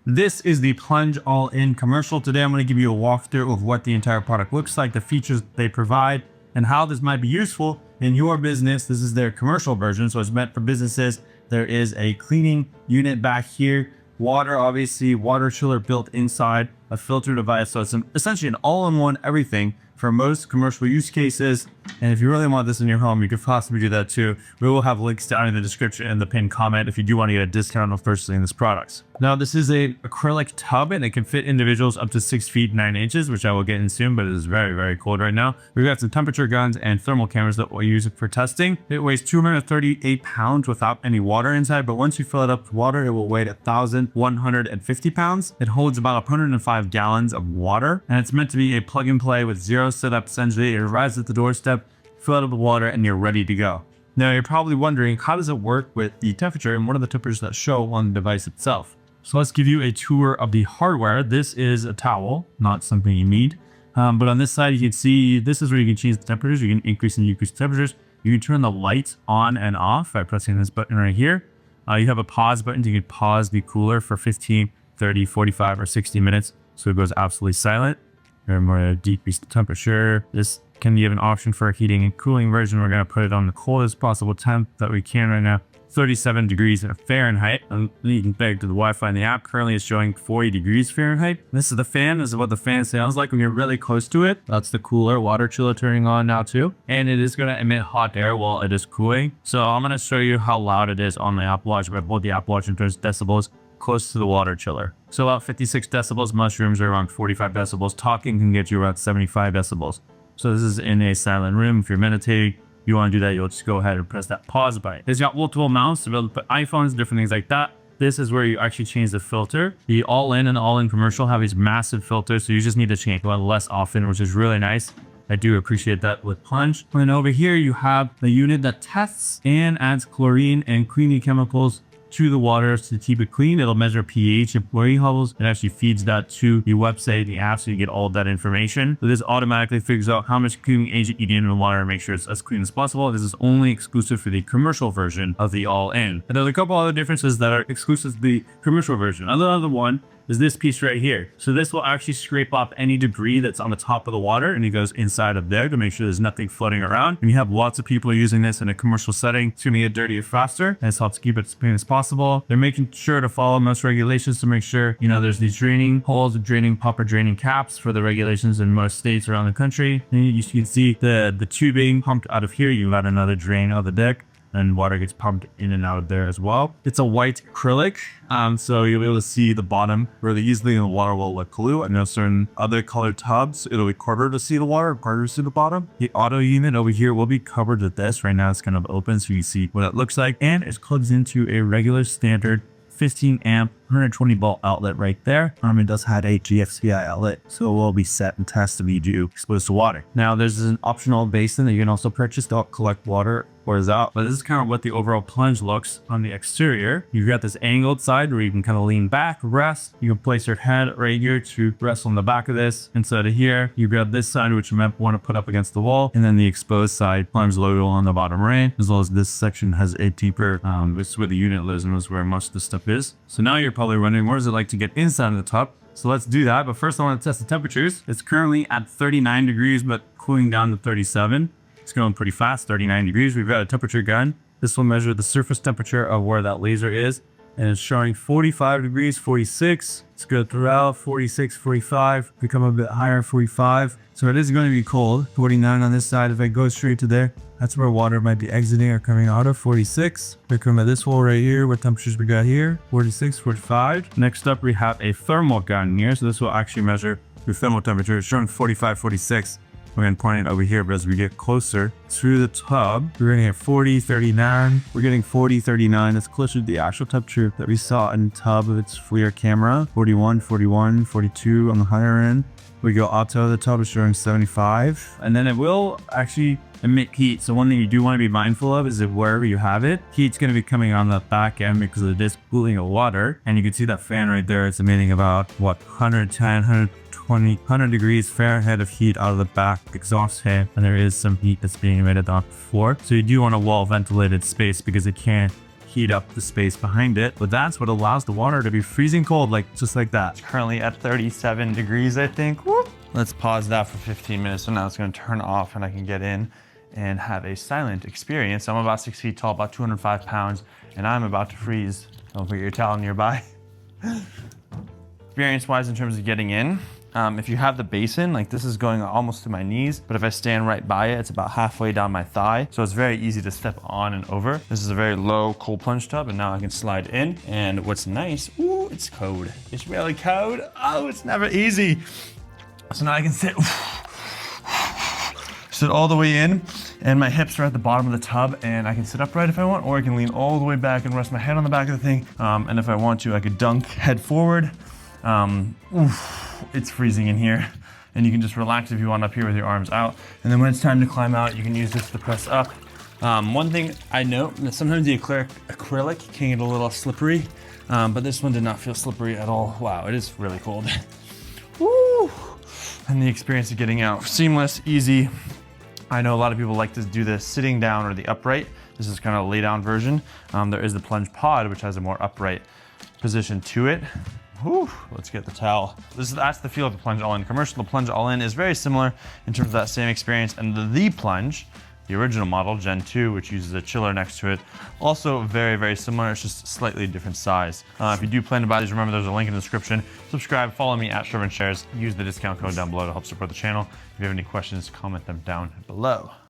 This is the Plunge All In Commercial. Today I'm going to give you a walkthrough of what the entire product looks like, the features they provide, and how this might be useful in your business. This is their commercial version, so it's meant for businesses. There is a cleaning unit back here, water, obviously, water chiller built inside, a filter device. So it's essentially an all-in-one everything for most commercial use cases. And if you really want this in your home, you could possibly do that too. We will have links down in the description and the pinned comment if you do want to get a discount on purchasing this product. Now, this is a acrylic tub and it can fit individuals up to 6 feet 9 inches, which I will get in soon, but it is very, very cold right now. We've got some temperature guns and thermal cameras that we'll use it for testing. It weighs 238 pounds without any water inside, but once you fill it up with water, it will weigh 1,150 pounds. It holds about 105 gallons of water, and it's meant to be a plug and play with zero setup. Essentially, it arrives at the doorstep, fill it up with water, and you're ready to go. Now, you're probably wondering, how does it work with the temperature and what are the temperatures that show on the device itself? So let's give you a tour of the hardware. This is a towel, not something you need. But on this side, you can see this is where you can change the temperatures. You can increase and decrease temperatures. You can turn the light on and off by pressing this button right here. You have a pause button. You can pause the cooler for 15, 30, 45, or 60 minutes. So it goes absolutely silent. Or more decrease the temperature. This can be an option for a heating and cooling version. We're going to put it on the coldest possible temp that we can right now, 37 degrees Fahrenheit. And you can connect to the Wi-Fi in the app. Currently it's showing 40 degrees Fahrenheit. This is the fan. This is what the fan sounds like when you're really close to it. That's the cooler, water chiller turning on now too. And it is going to emit hot air while it is cooling. So I'm going to show you how loud it is on the Apple Watch. But both the Apple Watch in terms of decibels close to the water chiller. So about 56 decibels, mushrooms are around 45 decibels. Talking can get you around 75 decibels. So this is in a silent room. If you're meditating, you want to do that, you'll just go ahead and press that pause button. It's got multiple mounts to be able to put iPhones, different things like that. This is where you actually change the filter. The All In and All In Commercial have these massive filters, so you just need to change one less often, which is really nice. I do appreciate that with Plunge. And over here, you have the unit that tests and adds chlorine and cleaning chemicals to the water to keep it clean. It'll measure pH and chlorine levels. It actually feeds that to the website, the app, so you get all of that information. So this automatically figures out how much cleaning agent you need in the water and make sure it's as clean as possible. This is only exclusive for the commercial version of the All In. And there's a couple other differences that are exclusive to the commercial version. Another one is this piece right here. So this will actually scrape off any debris that's on the top of the water, and it goes inside of there to make sure there's nothing floating around. And you have lots of people using this in a commercial setting. It's going to get dirtier faster, and this helps keep it as clean as possible. They're making sure to follow most regulations to make sure, there's these draining holes, proper draining caps for the regulations in most states around the country. And you can see the tubing pumped out of here. You got another drain of the deck, and water gets pumped in and out of there as well. It's a white acrylic, so you'll be able to see the bottom really easily, and the water will look blue. I know certain other colored tubs, it'll be harder to see the water, harder to see the bottom. The auto unit over here will be covered with this. Right now it's kind of open, so you can see what it looks like, and it plugs into a regular standard 15 amp 120 volt outlet right there. It does have a GFCI outlet, so it will be set and tested when you do exposed to water. Now there's an optional basin that you can also purchase to help collect water pours out, but this is kind of what the overall Plunge looks on the exterior. You've got this angled side where you can kind of lean back, rest. You can place your head right here to rest on the back of this. Inside of here, you've got this side which you might want to put up against the wall, and then the exposed side, Plunge logo on the bottom right, as well as this section has a deeper, this is where the unit lives and is where most of the stuff is. So now you're probably wondering, what is it like to get inside of the tub? So let's do that, but first I want to test the temperatures. It's currently at 39 degrees, but cooling down to 37. It's going pretty fast, 39 degrees. We've got a temperature gun. This will measure the surface temperature of where that laser is, and it's showing 45 degrees, 46. It's good throughout, 46, 45, become a bit higher, 45. So it is going to be cold, 49 on this side. If I go straight to there, that's where water might be exiting or coming out of, 46. We come at this hole right here, what temperatures we got here, 46, 45. Next up, we have a thermal gun here. So this will actually measure your thermal temperature. It's showing 45, 46. We're going to point it over here, but as we get closer to the tub, we're going to get 40, 39. We're getting 40, 39. That's closer to the actual temperature that we saw in the tub of its FLIR camera. 41, 41, 42 on the higher end. We go auto, the tub is showing 75. And then it will actually emit heat. So one thing you do want to be mindful of is that wherever you have it, heat's going to be coming on the back end because of this cooling of water. And you can see that fan right there. It's emitting about, 110, 100 degrees Fahrenheit of heat out of the back exhaust fan, and there is some heat that's being emitted off the floor. So you do want a well ventilated space because it can heat up the space behind it, but that's what allows the water to be freezing cold, like just like that. It's currently at 37 degrees, I think. Whoop. Let's pause that for 15 minutes. So now it's gonna turn off and I can get in and have a silent experience. I'm about 6 feet tall, about 205 pounds, and I'm about to freeze. Don't forget your towel nearby. Experience-wise, in terms of getting in, if you have the basin, like this is going almost to my knees, but if I stand right by it, it's about halfway down my thigh. So it's very easy to step on and over. This is a very low cold plunge tub, and now I can slide in. And what's nice, ooh, it's cold. It's really cold. Oh, it's never easy. So now I can sit all the way in, and my hips are at the bottom of the tub, and I can sit upright if I want, or I can lean all the way back and rest my head on the back of the thing. And if I want to, I could dunk head forward. It's freezing in here, and you can just relax if you want up here with your arms out. And then when it's time to climb out, you can use this to press up. One thing I note that sometimes the acrylic can get a little slippery, but this one did not feel slippery at all. Wow, it is really cold. Woo! And the experience of getting out, seamless, easy. I know a lot of people like to do this sitting down or the upright. This is kind of a lay down version. There is the plunge pod, which has a more upright position to it. Whew, let's get the towel. That's the feel of the Plunge All In Commercial. The Plunge All In is very similar in terms of that same experience. And the Plunge, the original model, Gen 2, which uses a chiller next to it, also very, very similar. It's just slightly different size. If you do plan to buy these, remember there's a link in the description. Subscribe, follow me at Shares. Use the discount code down below to help support the channel. If you have any questions, comment them down below.